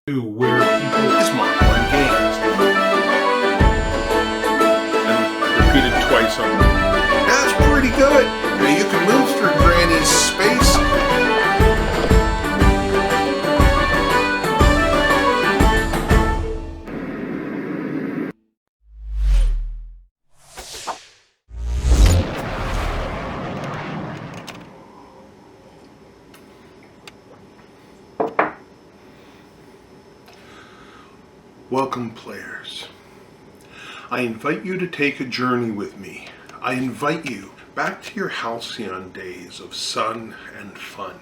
Where people is Mark on games and repeated twice on. That's pretty good. You can move through Granny's space. Welcome, players. I invite you to take a journey with me. I invite you back to your halcyon days of sun and fun.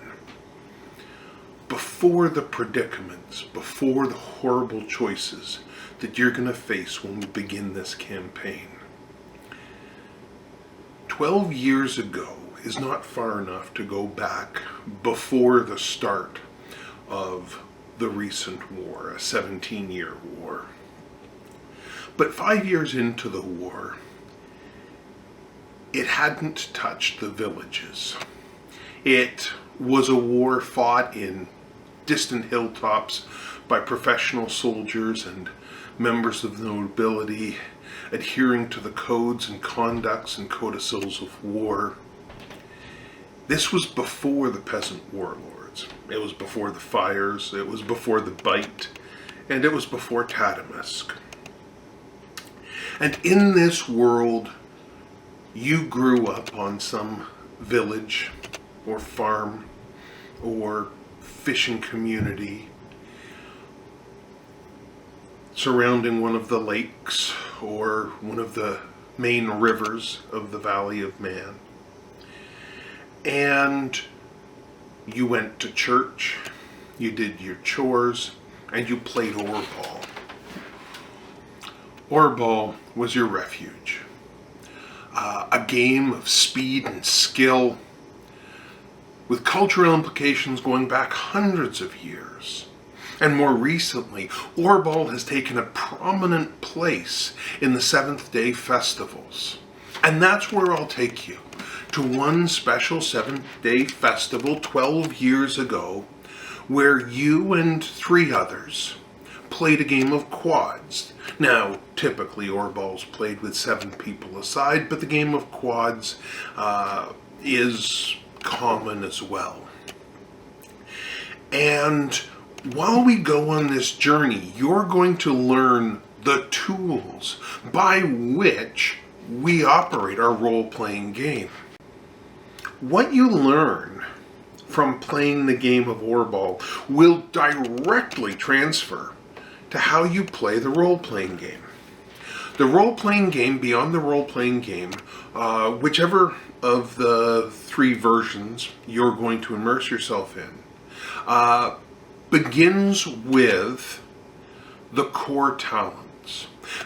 Before the predicaments, before the horrible choices that you're going to face when we begin this campaign. 12 years ago is not far enough to go back before the start of the recent war, a 17-year war. But 5 years into the war, it hadn't touched the villages. It was a war fought in distant hilltops by professional soldiers and members of the nobility, adhering to the codes and conducts and codicils of war. This was before the peasant warlords. It was before the fires, it was before the bite, and it was before Tatamisk. And in this world, you grew up on some village or farm or fishing community surrounding one of the lakes or one of the main rivers of the Valley of Man. And you went to church, you did your chores, and you played Orball. Orball was your refuge. A game of speed and skill with cultural implications going back hundreds of years. And more recently, Orball has taken a prominent place in the Seventh Day festivals. And that's where I'll take you. To one special Seventh-Day festival 12 years ago, where you and 3 others played a game of quads. Now, typically Orball's played with 7 people aside, but the game of quads is common as well. And while we go on this journey, you're going to learn the tools by which we operate our role-playing game. What you learn from playing the game of Orball will directly transfer to how you play the role-playing game. The role-playing game, beyond the role-playing game, whichever of the 3 versions you're going to immerse yourself in, begins with the core talents.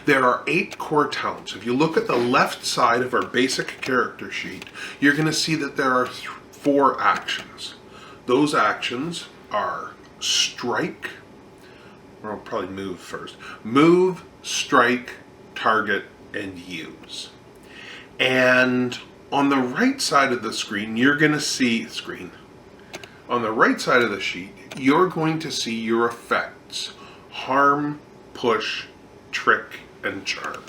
There are 8 core talents. If you look at the left side of our basic character sheet, you're going to see that there are 4 actions. Those actions are strike, or I'll probably move first. Move, strike, target, and use. And on the right side of the screen, you're going to see, on the right side of the sheet, you're going to see your effects: harm, push, trick, and charm.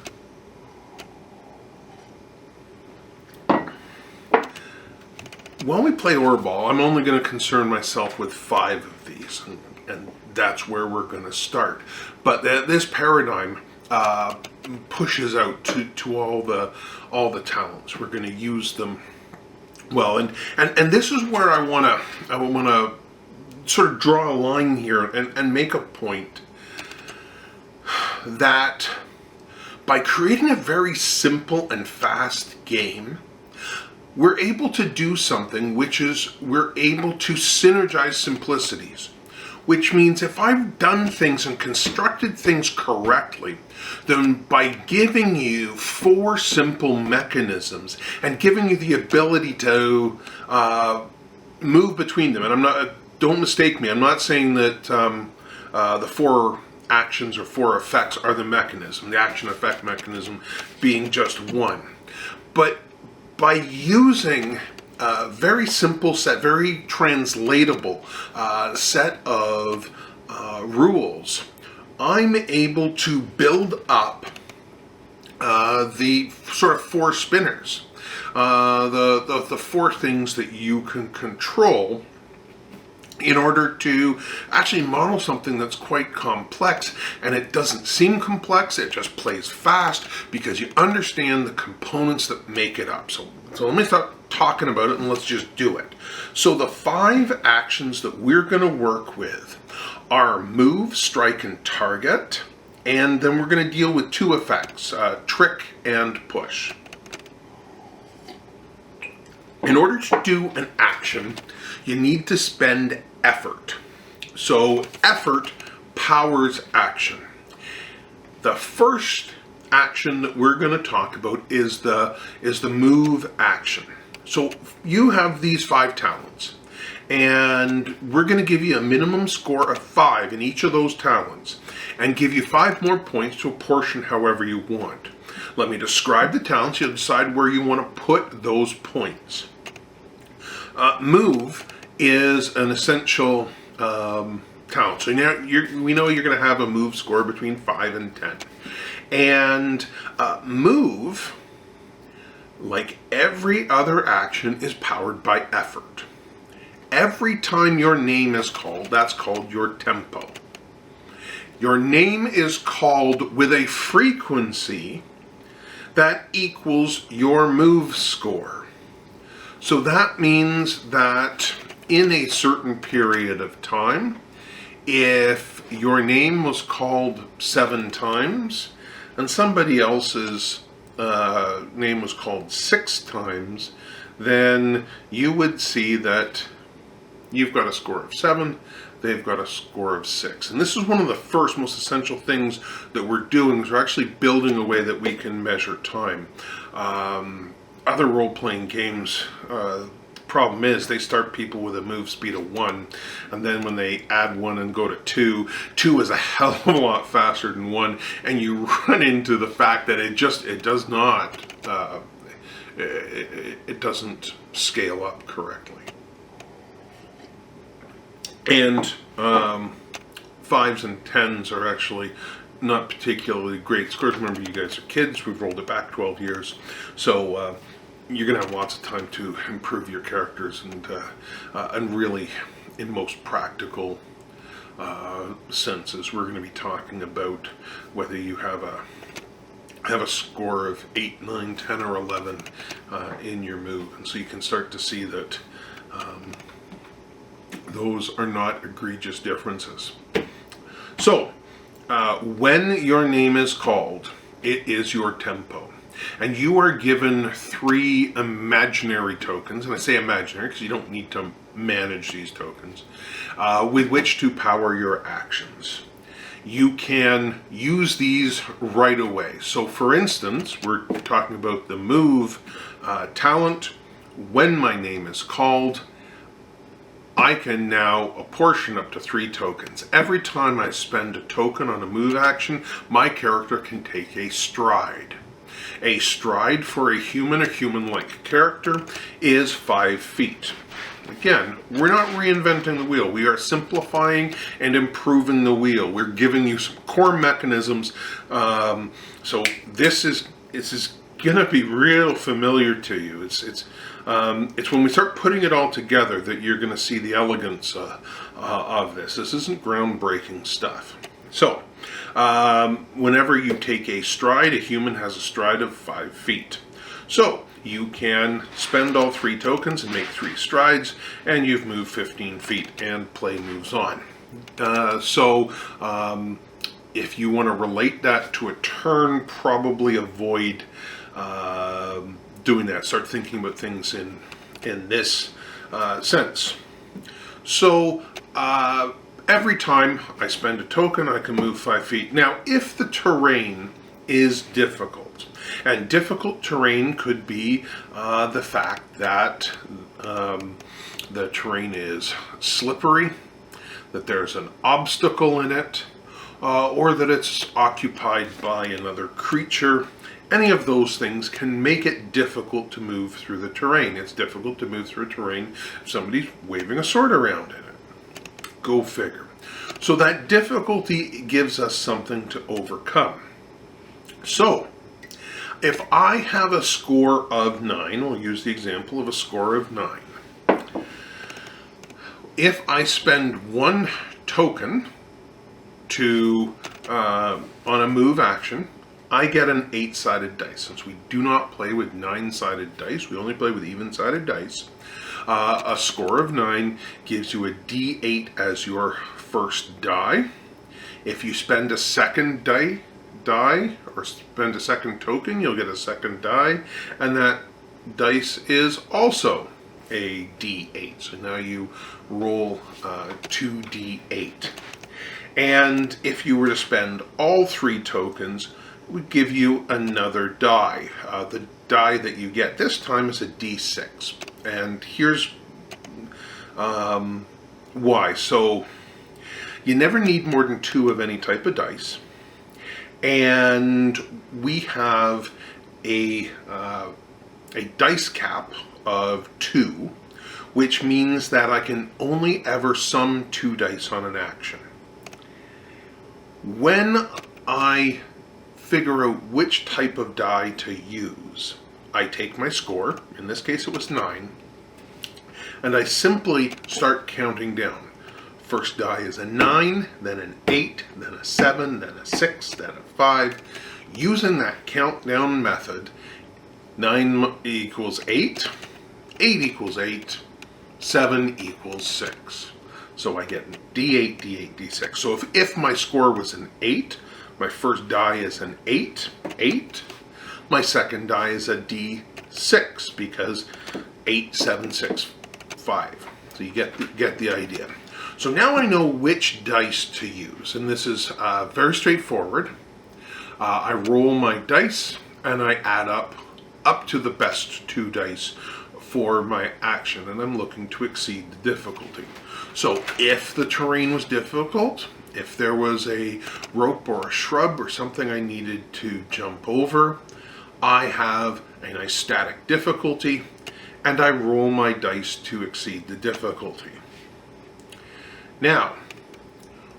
When we play Orball, I'm only going to concern myself with 5 of these, and that's where we're going to start. But this paradigm pushes out to all the talents. We're going to use them well, and this is where I want to sort of draw a line here and make a point that by creating a very simple and fast game, we're able to do something which is we're able to synergize simplicities. Which means if I've done things and constructed things correctly, then by giving you 4 simple mechanisms and giving you the ability to move between them, and don't mistake me, I'm not saying that the 4 actions or 4 effects are the mechanism, the action effect mechanism being just one. But by using a very simple set, very translatable set of rules, I'm able to build up the sort of four spinners, the four things that you can control in order to actually model something that's quite complex. And it doesn't seem complex, it just plays fast because you understand the components that make it up. So let me start talking about it and let's just do it. So the 5 actions that we're going to work with are move, strike, and target. And then we're going to deal with 2 effects, trick and push. In order to do an action, you need to spend effort. So effort powers action. The first action that we're going to talk about is the move action. So you have these 5 talents, and we're going to give you a minimum score of 5 in each of those talents, and give you 5 more points to apportion however you want. Let me describe the talents. You'll decide where you want to put those points. Move is an essential talent. So now we know you're going to have a move score between 5 and 10. And move, like every other action, is powered by effort. Every time your name is called, that's called your tempo. Your name is called with a frequency that equals your move score. So that means that in a certain period of time, if your name was called 7 times and somebody else's name was called 6 times, then you would see that you've got a score of 7, they've got a score of 6. And this is one of the first most essential things that we're doing, is we're actually building a way that we can measure time. Other role-playing games, problem is they start people with a move speed of 1, and then when they add 1 and go to 2 is a hell of a lot faster than 1, and you run into the fact that it doesn't scale up correctly. And 5s and 10s are actually not particularly great scores. Remember, you guys are kids. We've rolled it back 12 years. So you're going to have lots of time to improve your characters and really, in most practical senses, we're going to be talking about whether you have a score of 8, 9, 10, or 11 in your move. And so you can start to see that those are not egregious differences. So, when your name is called, it is your tempo. And you are given 3 imaginary tokens, and I say imaginary because you don't need to manage these tokens, with which to power your actions. You can use these right away. So for instance, we're talking about the move talent. When my name is called, I can now apportion up to 3 tokens. Every time I spend a token on a move action, my character can take a stride. A stride for a human or human-like character is 5 feet. Again, we're not reinventing the wheel. We are simplifying and improving the wheel. We're giving you some core mechanisms. So this is going to be real familiar to you. It's when we start putting it all together that you're going to see the elegance of this. This isn't groundbreaking stuff. So, whenever you take a stride, a human has a stride of 5 feet. So, you can spend all 3 tokens and make 3 strides, and you've moved 15 feet, and play moves on. If you want to relate that to a turn, probably avoid doing that. Start thinking about things in this sense. So, every time I spend a token, I can move 5 feet. Now, if the terrain is difficult, and difficult terrain could be the fact that the terrain is slippery, that there's an obstacle in it, or that it's occupied by another creature. Any of those things can make it difficult to move through the terrain. It's difficult to move through a terrain if somebody's waving a sword around in it. Go figure. So that difficulty gives us something to overcome. So, if I have a score of 9, we'll use the example of a score of 9. If I spend 1 token on a move action, I get an 8-sided dice. Since we do not play with 9-sided dice, we only play with even-sided dice. A score of 9 gives you a D8 as your first die. If you spend a second die or spend a second token, you'll get a second die, and that dice is also a D8. So now you roll 2D8. And if you were to spend all 3 tokens, it would give you another die. The die that you get this time is a D6. And here's why. So you never need more than 2 of any type of dice. And we have a dice cap of 2, which means that I can only ever sum 2 dice on an action. When I figure out which type of die to use, I take my score, in this case it was 9, and I simply start counting down. First die is a 9, then an 8, then a 7, then a 6, then a 5. Using that countdown method, 9 equals 8, 8 equals 8, 7 equals 6. So I get D8, D8, D6. So if my score was an 8, my first die is an 8, 8. My second die is a D6 because 8, 7, 6, 5. So you get the idea. So now I know which dice to use, and this is very straightforward. I roll my dice and I add up to the best 2 dice for my action, and I'm looking to exceed the difficulty. So if the terrain was difficult, if there was a rope or a shrub or something I needed to jump over, I have a nice static difficulty, and I roll my dice to exceed the difficulty. Now,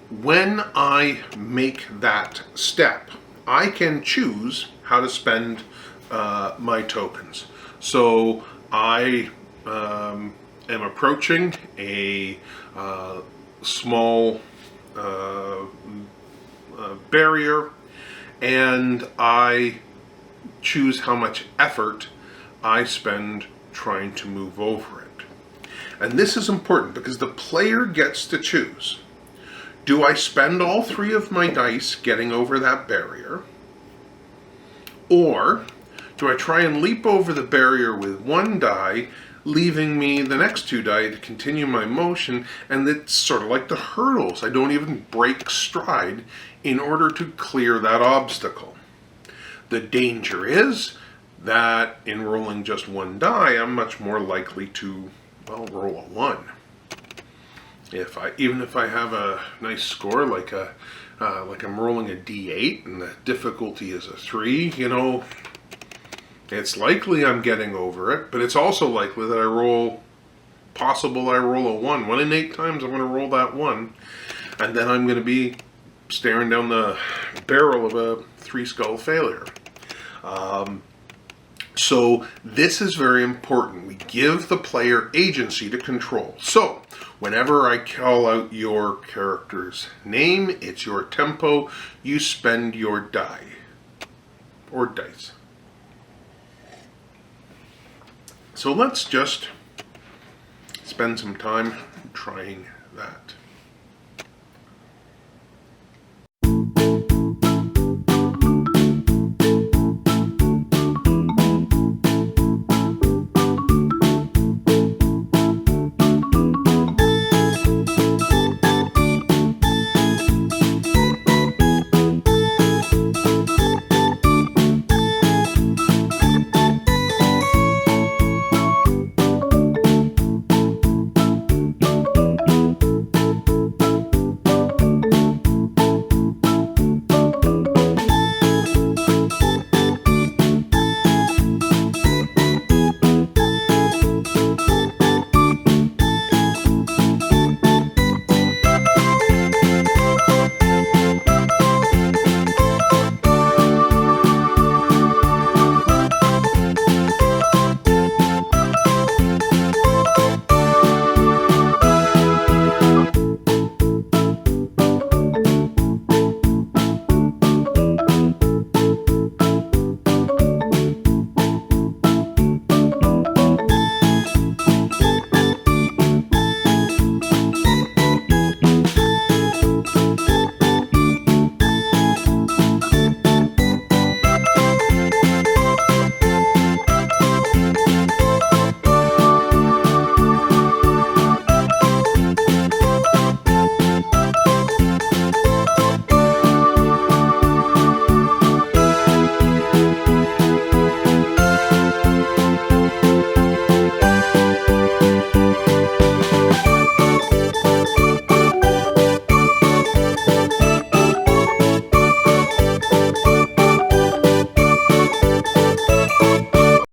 when I make that step, I can choose how to spend my tokens. So I am approaching a small barrier, and I choose how much effort I spend trying to move over it. And this is important because the player gets to choose. Do I spend all 3 of my dice getting over that barrier? Or do I try and leap over the barrier with 1 die, leaving me the next 2 die to continue my motion? And it's sort of like the hurdles. I don't even break stride in order to clear that obstacle. The danger is that in rolling just 1 die, I'm much more likely to roll a 1. Even if I have a nice score like I'm rolling a D8 and the difficulty is a 3, it's likely I'm getting over it, but it's also likely that I roll a 1. 1 in 8 times I'm going to roll that 1, and then I'm going to be staring down the barrel of a 3-skull failure. So this is very important. We give the player agency to control. So whenever I call out your character's name, it's your tempo, you spend your die or dice. So let's just spend some time trying that.